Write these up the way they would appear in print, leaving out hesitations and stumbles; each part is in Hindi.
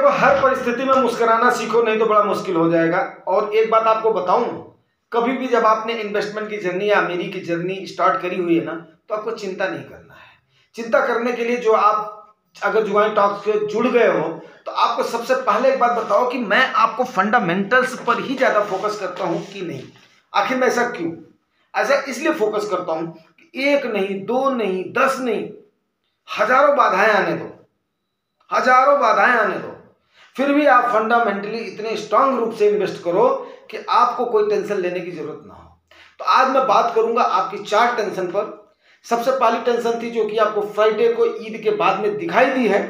देखो, हर परिस्थिति में मुस्कुराना सीखो, नहीं तो बड़ा मुश्किल हो जाएगा। और एक बात आपको बताऊं, कभी भी जब आपने इन्वेस्टमेंट की जर्नी या अमीरी की जर्नी स्टार्ट करी हुई है ना, तो आपको चिंता नहीं करना है। चिंता करने के लिए जो आप अगर जुगानी टॉक्स से जुड़ गए हो, तो आपको सबसे पहले एक बात बताओ कि मैं आपको फंडामेंटल्स पर ही ज्यादा फोकस करता हूं कि नहीं। आखिर में ऐसा क्यों? ऐसा इसलिए फोकस करता हूं कि एक नहीं, दो नहीं, 10 नहीं, हजारों बाधाएं आने दो, हजारों बाधाएं आने दो, फिर भी आप फंडामेंटली इतने स्ट्रांग रूप से इन्वेस्ट करो कि आपको कोई टेंशन लेने की जरूरत ना हो। तो आज मैं बात करूंगा आपकी 4 टेंशन पर। सबसे पहली टेंशन थी जो कि आपको फ्राइडे को ईद के बाद में दिखाई दी है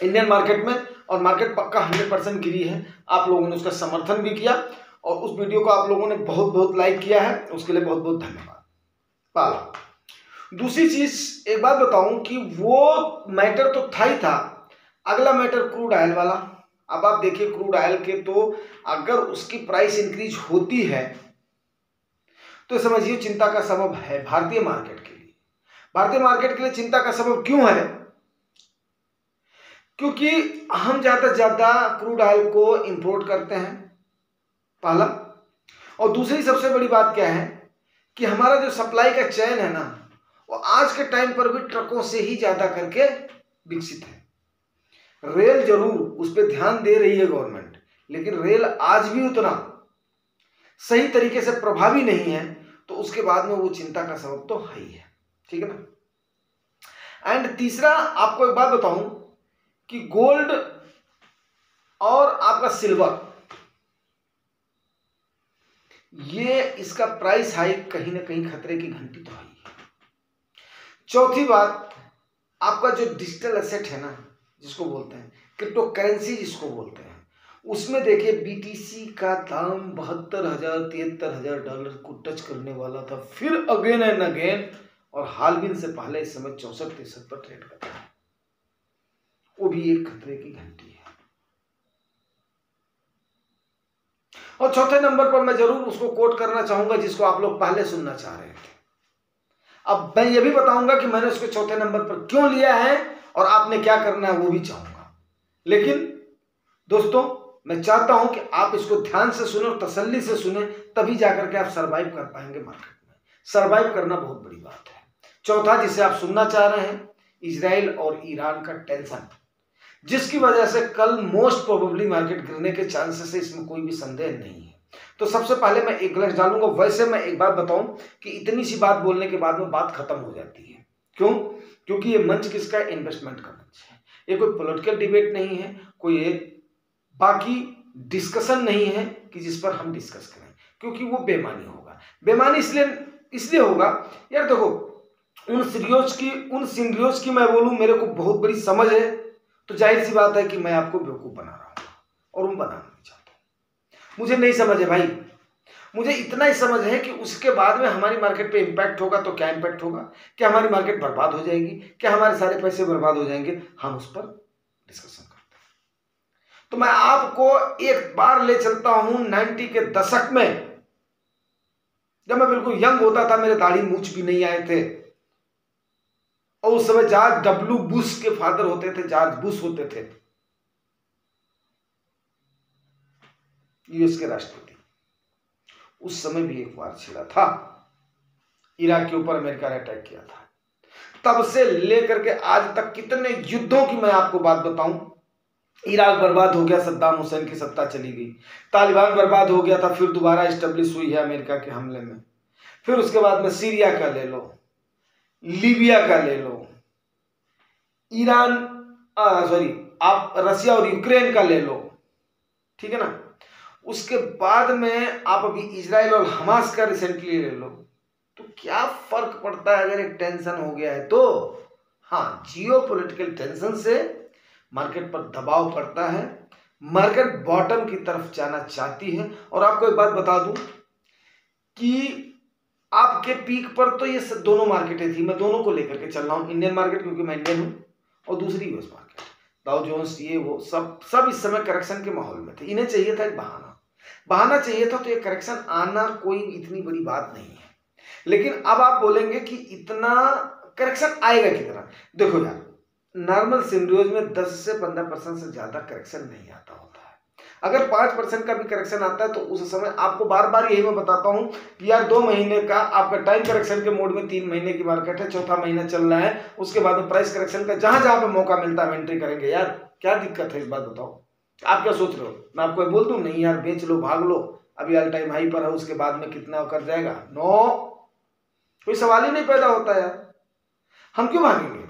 इंडियन मार्केट में, और मार्केट पक्का 100% गिरी है। आप लोगों ने उसका समर्थन भी किया और उस वीडियो को आप लोगों ने बहुत बहुत लाइक किया है, उसके लिए बहुत बहुत धन्यवाद। दूसरी चीज एक बात बताऊं कि वो मैटर तो था ही था। अगला मैटर क्रूड ऑयल वाला। अब आप देखिए क्रूड ऑयल के, तो अगर उसकी प्राइस इंक्रीज होती है तो समझिए चिंता का सबब है भारतीय मार्केट के लिए। भारतीय मार्केट के लिए चिंता का सबब क्यों है? क्योंकि हम ज्यादा से ज्यादा क्रूड ऑयल को इंपोर्ट करते हैं, पहला। और दूसरी सबसे बड़ी बात क्या है कि हमारा जो सप्लाई का चैन है ना, वो आज के टाइम पर भी ट्रकों से ही ज्यादा करके विकसित है। रेल जरूर उस पर ध्यान दे रही है गवर्नमेंट, लेकिन रेल आज भी उतना सही तरीके से प्रभावी नहीं है, तो उसके बाद में वो चिंता का सबब तो है ही है, ठीक है ना। एंड तीसरा आपको एक बात बताऊं कि गोल्ड और आपका सिल्वर, ये इसका प्राइस हाइक कहीं ना कहीं खतरे की घंटी तो है ही है। चौथी बात, आपका जो डिजिटल एसेट है ना, जिसको बोलते हैं क्रिप्टो करेंसी जिसको बोलते हैं, उसमें देखिए बीटीसी का दाम 72,000 $73,000 को टच करने वाला था, फिर अगेन एंड अगेन, और हालबीन से पहले इस समय 64-63 पर ट्रेड कर रहा है। वो भी एक खतरे की घंटी है। और चौथे नंबर पर मैं जरूर उसको कोट करना चाहूंगा जिसको आप लोग पहले सुनना चाह रहे थे। अब मैं ये भी बताऊंगा कि मैंने उसको चौथे नंबर पर क्यों लिया है और आपने क्या करना है वो भी चाहूंगा। लेकिन दोस्तों, मैं चाहता हूं कि आप इसको ध्यान से सुने और तसल्ली से सुने, तभी जाकर के आप सरवाइव कर पाएंगे मार्केट में। सरवाइव करना बहुत बड़ी बात है। चौथा जिसे आप सुनना चाह रहे हैं, इजराइल और ईरान का टेंशन, जिसकी वजह से कल मोस्ट प्रोबेबली मार्केट गिरने के चांसेस है, इसमें कोई भी संदेह नहीं है। तो सबसे पहले मैं एक ग्लास डालूंगा। वैसे मैं एक बात बताऊं कि इतनी सी बात बोलने के बाद में बात खत्म हो जाती है। क्यों? क्योंकि ये मंच किसका है? इन्वेस्टमेंट का मंच है। ये कोई पॉलिटिकल डिबेट नहीं है, कोई बाकी डिस्कशन नहीं है कि जिस पर हम डिस्कस करें, क्योंकि वो बेमानी होगा। बेमानी इसलिए होगा, यार देखो, उन सिनेरियोज की मैं बोलूं, मेरे को बहुत बड़ी समझ है, तो जाहिर सी बात है कि मैं आपको बेवकूफ बना रहा हूं, और मैं बनाना नहीं चाहता हूं। मुझे नहीं समझ है भाई, मुझे इतना ही समझ है कि उसके बाद में हमारी मार्केट पे इंपैक्ट होगा। तो क्या इंपैक्ट होगा? क्या हमारी मार्केट बर्बाद हो जाएगी? क्या हमारे सारे पैसे बर्बाद हो जाएंगे? हम उस पर डिस्कशन करते हैं। तो मैं आपको एक बार ले चलता हूं 90 के दशक में, जब मैं बिल्कुल यंग होता था, मेरे दाढ़ी मूछ भी नहीं आए थे, और उस समय जॉर्ज डब्ल्यू बुश के फादर होते थे, जॉर्ज बुश होते थे, यूएस के राष्ट्रपति। उस समय भी एक वार छिड़ा था, इराक के ऊपर अमेरिका ने अटैक किया था। तब से लेकर के आज तक कितने युद्धों की मैं आपको बात बताऊं। इराक बर्बाद हो गया, सद्दाम हुसैन की सत्ता चली गई। तालिबान बर्बाद हो गया था, फिर दोबारा एस्टेब्लिश हुई है अमेरिका के हमले में। फिर उसके बाद में सीरिया का ले लो, लीबिया का ले लो, आप रसिया और यूक्रेन का ले लो, ठीक है ना। उसके बाद में आप अभी इजराइल और हमास का रिसेंटली ले लो। तो क्या फर्क पड़ता है अगर एक टेंशन हो गया है तो? हाँ, जियोपॉलिटिकल टेंशन से मार्केट पर दबाव पड़ता है, मार्केट बॉटम की तरफ जाना चाहती है। और आपको एक बात बता दूं कि आपके पीक पर तो ये दोनों मार्केटें थी, मैं दोनों को लेकर के चल रहा हूं। इंडियन मार्केट क्योंकि मैं इंडियन हूं, और दूसरी यूएस मार्केट, डाउ जोन्स, ये वो सब इस समय करेक्शन के माहौल में थे। इन्हें चाहिए था एक बहाना चाहिए था, तो ये करेक्शन आना कोई इतनी बड़ी बात नहीं है। लेकिन अब आप बोलेंगे कि इतना करेक्शन आएगा कितना? देखो यार, नॉर्मल सिनेरियोज में 10 से 15% से ज़्यादा करेक्शन नहीं आता होता है। अगर 5% का भी करेक्शन आता है तो उस समय आपको बार बार यही मैं बताता हूँ कि यार 2 महीने का आपका टाइम करेक्शन के मोड में 3 महीने की मार्केट है, चौथा महीना चल रहा है, उसके बाद में प्राइस करेक्शन का जहाँ जहाँ पे मौका मिलता है एंट्री करेंगे। यार क्या दिक्कत है इस बात बताओ, आप क्या सोच रहे हो? मैं आपको बोल दूँ नहीं यार बेच लो भाग लो, अभी ऑल टाइम हाई पर है, उसके बाद में कितना कर जाएगा? नो, कोई सवाल ही नहीं पैदा होता यार। हम क्यों भागेंगे?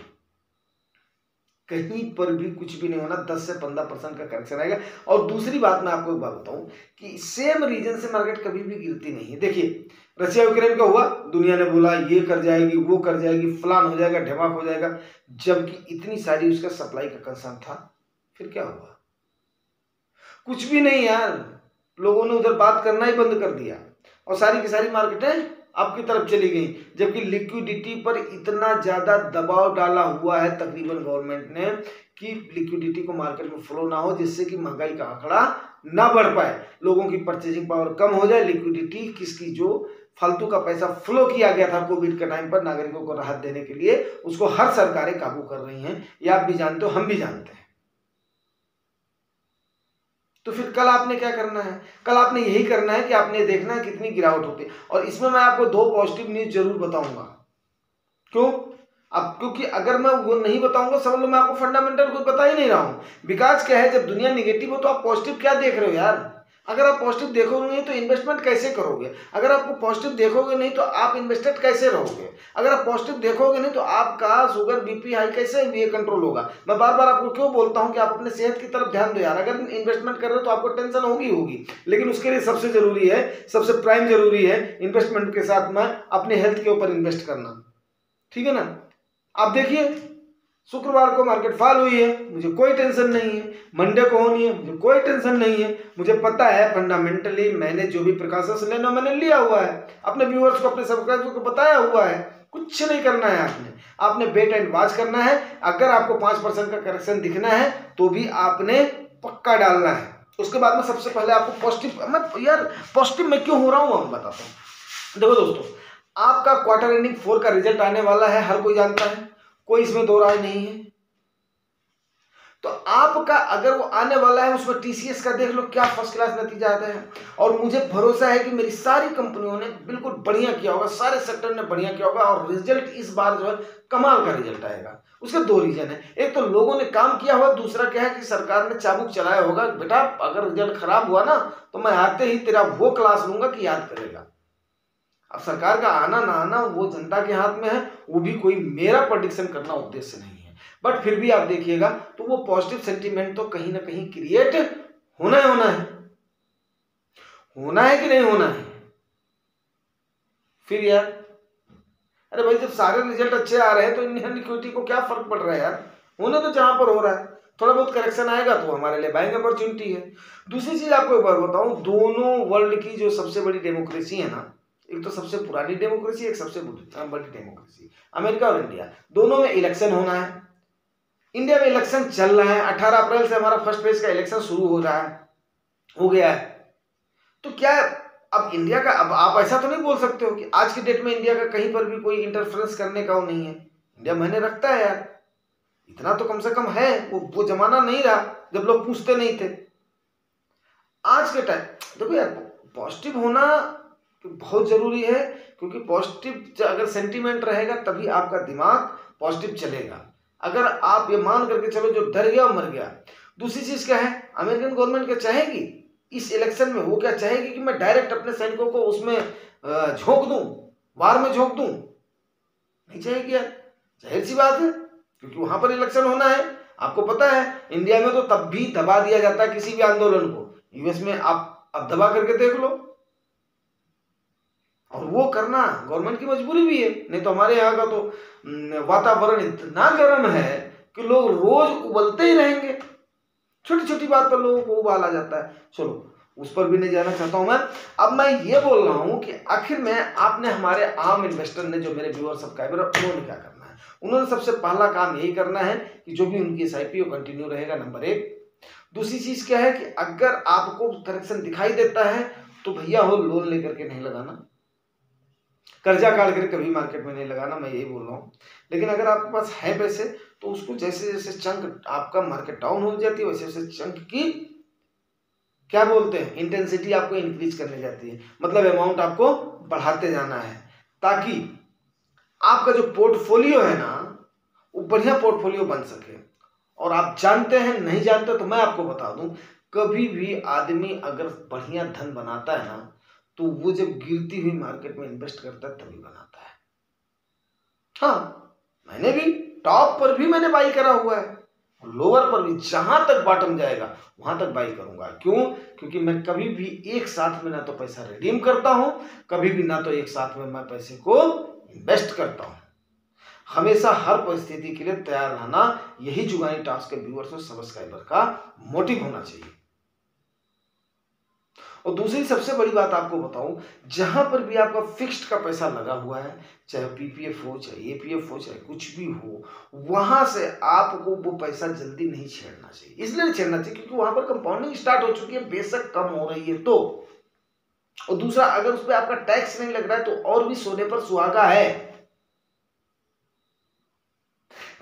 कहीं पर भी कुछ भी नहीं होना, 10 से 15% का करेक्शन आएगा। और दूसरी बात मैं आपको एक बात बताऊं कि सेम रीजन से मार्केट कभी भी गिरती नहीं है। देखिए रशिया यूक्रेन का हुआ, दुनिया ने बोला ये कर जाएगी, वो कर जाएगी, फलान हो जाएगा, ढमाक हो जाएगा, जबकि इतनी सारी उसका सप्लाई का कंसर्न था। फिर क्या हुआ? कुछ भी नहीं यार, लोगों ने उधर बात करना ही बंद कर दिया और सारी की सारी मार्केटें आपकी तरफ चली गई, जबकि लिक्विडिटी पर इतना ज्यादा दबाव डाला हुआ है तकरीबन गवर्नमेंट ने कि लिक्विडिटी को मार्केट में फ्लो ना हो, जिससे कि महंगाई का आंकड़ा ना बढ़ पाए, लोगों की परचेजिंग पावर कम हो जाए। लिक्विडिटी किसकी, जो फालतू का पैसा फ्लो किया गया था कोविड के टाइम पर नागरिकों को राहत देने के लिए, उसको हर सरकारें काबू कर रही हैं। ये आप भी जानते हो, हम भी जानते हैं। तो फिर कल आपने क्या करना है? कल आपने यही करना है कि आपने देखना है कितनी गिरावट होती है। और इसमें मैं आपको 2 पॉजिटिव न्यूज जरूर बताऊंगा। क्यों? अब क्योंकि अगर मैं वो नहीं बताऊंगा समझ लो मैं आपको फंडामेंटल कुछ बता ही नहीं रहा हूं। बिकॉज क्या है, जब दुनिया निगेटिव हो तो आप पॉजिटिव क्या देख रहे हो यार? अगर आप पॉजिटिव देखोगे नहीं तो इन्वेस्टमेंट कैसे करोगे? अगर आपको पॉजिटिव देखोगे नहीं तो आप इन्वेस्टेड कैसे रहोगे? अगर आप पॉजिटिव देखोगे नहीं तो आपका शुगर बीपी हाई कैसे ये कंट्रोल होगा? मैं बार बार आपको क्यों बोलता हूं कि आप अपने सेहत की तरफ ध्यान दो यार। अगर इन्वेस्टमेंट कर रहे हो तो आपको टेंशन होगी, लेकिन उसके लिए सबसे जरूरी है, सबसे प्राइम जरूरी है इन्वेस्टमेंट के साथ में अपने हेल्थ के ऊपर इन्वेस्ट करना। ठीक है ना? आप देखिए शुक्रवार को मार्केट फॉल हुई है, मुझे कोई टेंशन नहीं है। मंडे को होनी है, मुझे कोई टेंशन नहीं है। मुझे पता है फंडामेंटली मैंने जो भी प्रिकॉशंस लेना मैंने लिया हुआ है, अपने व्यूअर्स को अपने सब्सक्राइबर्स को बताया हुआ है। कुछ नहीं करना है आपने वेट एंड वॉच करना है। अगर आपको 5% का करेक्शन दिखना है तो भी आपने पक्का डालना है। उसके बाद में सबसे पहले आपको पॉजिटिव, मैं यार पॉजिटिव मैं क्यों हो रहा हूँ मैं बताता हूँ। देखो दोस्तों, आपका क्वार्टर एंडिंग 4 का रिजल्ट आने वाला है, हर कोई जानता है, कोई इसमें दो राय नहीं है। तो आपका अगर वो आने वाला है उसमें टीसीएस का देख लो क्या फर्स्ट क्लास नतीजा आता है। और मुझे भरोसा है कि मेरी सारी कंपनियों ने बिल्कुल बढ़िया किया होगा, सारे सेक्टर ने बढ़िया किया होगा और रिजल्ट इस बार जो है कमाल का रिजल्ट आएगा। उसके 2 रीजन है, एक तो लोगों ने काम किया हुआ, दूसरा क्या है कि सरकार ने चाबुक चलाया होगा। बेटा अगर रिजल्ट खराब हुआ ना तो मैं आते ही तेरा वो क्लास लूंगा कि याद करेगा। अब सरकार का आना ना आना वो जनता के हाथ में है, वो भी कोई मेरा प्रेडिक्शन करना उद्देश्य नहीं है। बट फिर भी आप देखिएगा तो वो पॉजिटिव सेंटीमेंट तो कहीं ना कहीं क्रिएट होना है कि नहीं होना है? फिर यार अरे भाई जब सारे रिजल्ट अच्छे आ रहे हैं तो इंडियन इक्विटी को क्या फर्क पड़ रहा है यार? होने तो जहां पर हो रहा है, थोड़ा बहुत करेक्शन आएगा तो हमारे लिए बाइंग अपॉर्चुनिटी है। दूसरी चीज आपको एक बार बताऊं, दोनों वर्ल्ड की जो सबसे बड़ी डेमोक्रेसी है ना, एक तो सबसे पुरानी डेमोक्रेसी, एक सबसे बड़ी डेमोक्रेसी, अमेरिका और इंडिया, दोनों में इलेक्शन होना है। इंडिया में इलेक्शन चल रहा है, 18 अप्रैल से हमारा फर्स्ट फेज का इलेक्शन शुरू हो रहा है, हो गया है। तो क्या अब इंडिया का, अब आप ऐसा तो नहीं बोल सकते हो कि आज की डेट में इंडिया का कहीं पर भी कोई इंटरफेरेंस करने का वो नहीं है। इंडिया मायने रखता है यार, इतना तो कम से कम है। वो जमाना नहीं रहा जब लोग पूछते नहीं थे। आज के टाइम देखो यार, पॉजिटिव होना बहुत जरूरी है, क्योंकि पॉजिटिव अगर सेंटीमेंट रहेगा तभी आपका दिमाग पॉजिटिव चलेगा। अगर आप ये मान करके चलो जो डर गया मर गया। दूसरी चीज क्या है, अमेरिकन गवर्नमेंट क्या चाहेगी इस इलेक्शन में? वो क्या चाहेगी कि मैं डायरेक्ट अपने सैनिकों को उसमें झोंक दूं, वार में झोंक दूं? नहीं चाहेगी यार, जाहिर सी बात है, क्योंकि वहां पर इलेक्शन होना है। आपको पता है इंडिया में तो तब भी दबा दिया जाता है किसी भी आंदोलन को, यूएस में आप अब दबा करके देख लो। और वो करना गवर्नमेंट की मजबूरी भी है, नहीं तो हमारे यहाँ का तो वातावरण इतना गर्म है कि लोग रोज उबलते ही रहेंगे, छोटी छोटी बात पर लोगों को उबाल आ जाता है। चलो उस पर भी नहीं जाना चाहता हूं मैं। अब मैं ये बोल रहा हूं कि आखिर में आपने, हमारे आम इन्वेस्टर ने, जो मेरे व्यूअर सब्सक्राइबर, उन्होंने क्या करना है? उन्होंने सबसे पहला काम यही करना है कि जो भी उनकी एसआईपी कंटिन्यू रहेगा, नंबर 1। दूसरी चीज क्या है कि अगर आपको करेक्शन दिखाई देता है तो भैया हो लोन लेकर के नहीं लगाना, कर्जा काट कर कभी मार्केट में नहीं लगाना, मैं यही बोल रहा हूँ। लेकिन अगर आपके पास है पैसे तो उसको जैसे जैसे चंक आपका मार्केट डाउन हो जाती है वैसे वैसे चंक की क्या बोलते हैं इंटेंसिटी आपको इंक्रीज करने जाती है, मतलब अमाउंट आपको बढ़ाते जाना है, ताकि आपका जो पोर्टफोलियो है ना वो बढ़िया पोर्टफोलियो बन सके। और आप जानते हैं, नहीं जानते तो मैं आपको बता दूं, कभी भी आदमी अगर बढ़िया धन बनाता है ना तो वो जब गिरती हुई मार्केट में इन्वेस्ट करता है तभी बनाता है। हाँ, मैंने भी टॉप पर भी मैंने बाई करा हुआ है, लोअर पर भी, जहां तक बॉटम जाएगा वहां तक बाई करूंगा। क्यों? क्योंकि मैं कभी भी एक साथ में ना तो पैसा रिडीम करता हूं, कभी भी ना तो एक साथ में मैं पैसे को इन्वेस्ट करता हूं। हमेशा हर परिस्थिति के लिए तैयार रहना, यही जुगानी टास्क के व्यूअर्स और सब्सक्राइबर का मोटिव होना चाहिए। और दूसरी सबसे बड़ी बात आपको बताऊं, जहां पर भी आपका फिक्स्ड का पैसा लगा हुआ है, चाहे पीपीएफ हो, चाहे एपीएफ हो, चाहे कुछ भी हो, वहां से आपको वो पैसा जल्दी नहीं छेड़ना चाहिए। इसलिए नहीं छेड़ना चाहिए क्योंकि वहां पर कंपाउंडिंग स्टार्ट हो चुकी है, बेशक कम हो रही है तो। और दूसरा, अगर उस पर आपका टैक्स नहीं लग रहा है तो और भी सोने पर सुहागा है।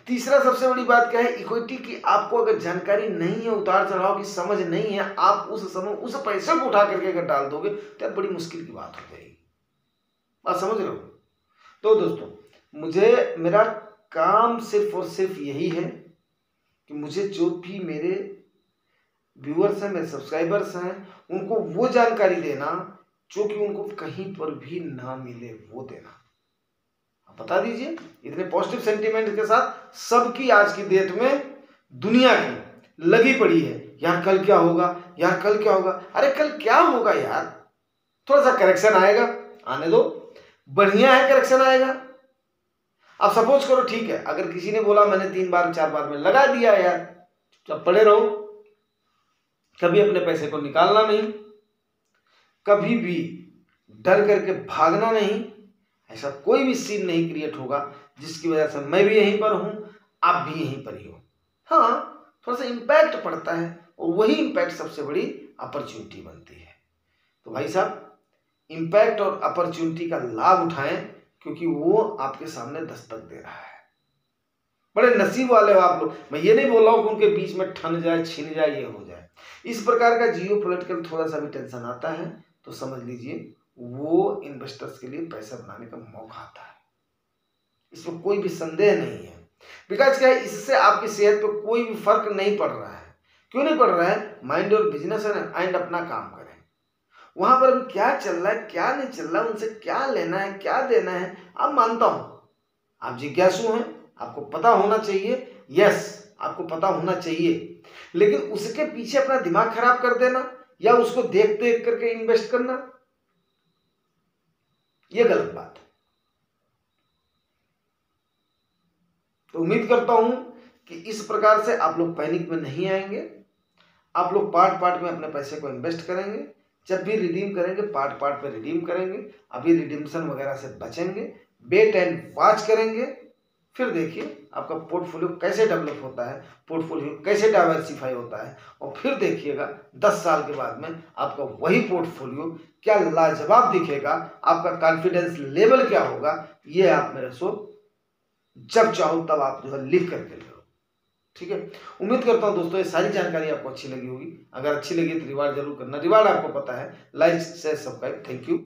तीसरा सबसे बड़ी बात क्या है, इक्विटी की आपको अगर जानकारी नहीं है, उतार चढ़ाव की समझ नहीं है, आप उस समय उस पैसे को उठा करके अगर डाल दोगे तो बड़ी मुश्किल की बात हो जाएगी। बात समझ रहे हो? तो दोस्तों, मुझे मेरा काम सिर्फ और सिर्फ यही है कि मुझे जो भी मेरे व्यूअर्स हैं, मेरे सब्सक्राइबर्स हैं, उनको वो जानकारी देना जो कि उनको कहीं पर भी ना मिले, वो देना। बता दीजिए, इतने पॉजिटिव सेंटीमेंट के साथ सबकी आज की डेट में दुनिया की लगी पड़ी है, यार कल क्या होगा, यार कल क्या होगा। अरे कल क्या होगा यार, थोड़ा सा करेक्शन आएगा, आने दो, बढ़िया है करेक्शन आएगा। अब सपोज करो, ठीक है, अगर किसी ने बोला मैंने 3 बार 4 बार में लगा दिया, यार जब पड़े रहो, कभी अपने पैसे को निकालना नहीं, कभी भी डर करके भागना नहीं। ऐसा कोई भी सीन नहीं क्रिएट होगा जिसकी वजह से मैं भी यहीं पर हूं, आप भी यहीं पर ही हो। हाँ, थोड़ा सा इंपैक्ट पड़ता है और वही इंपैक्ट सबसे बड़ी अपॉर्चुनिटी बनती है। तो भाई साहब, इंपैक्ट और अपॉर्चुनिटी का लाभ उठाएं क्योंकि वो आपके सामने दस्तक दे रहा है। बड़े नसीब वाले हो आप लोग। मैं ये नहीं बोल रहा हूं कि उनके बीच में ठन जाए, छिन जाए, ये हो जाए। इस प्रकार का जियो पॉलिटिकल थोड़ा सा भी टेंशन आता है तो समझ लीजिए वो इन्वेस्टर्स के लिए पैसा बनाने का मौका आता है, इसमें कोई भी संदेह नहीं है। बिकॉज क्या है, इससे आपकी सेहत पे कोई भी फर्क नहीं पड़ रहा है। क्यों नहीं पड़ रहा है? माइंड और बिजनेस एंड अपना काम करें। वहां पर अभी क्या चल रहा है, क्या नहीं चल रहा है, उनसे क्या लेना है, क्या देना है, आप मानता हूं आप जिज्ञासु हैं, आपको पता होना चाहिए। यस, आपको पता होना चाहिए, लेकिन उसके पीछे अपना दिमाग खराब कर देना या उसको देख देख करके इन्वेस्ट करना, यह गलत बात है। तो उम्मीद करता हूं कि इस प्रकार से आप लोग पैनिक में नहीं आएंगे। आप लोग पार्ट पार्ट में अपने पैसे को इन्वेस्ट करेंगे, जब भी रिडीम करेंगे पार्ट पार्ट पे रिडीम करेंगे, अभी रिडीम्शन वगैरह से बचेंगे, वेट एंड वॉच करेंगे। फिर देखिए आपका पोर्टफोलियो कैसे डेवलप होता है, पोर्टफोलियो कैसे डाइवर्सिफाई होता है, और फिर देखिएगा 10 साल के बाद में आपका वही पोर्टफोलियो क्या लाजवाब दिखेगा, आपका कॉन्फिडेंस लेवल क्या होगा, ये आप मेरे से जब चाहो तब आप जो है लिख करके लो। ठीक है, उम्मीद करता हूं दोस्तों ये सारी जानकारी आपको अच्छी लगी होगी। अगर अच्छी लगी तो रिवार्ड जरूर करना, रिवार्ड आपको पता है, like share subscribe. Thank you.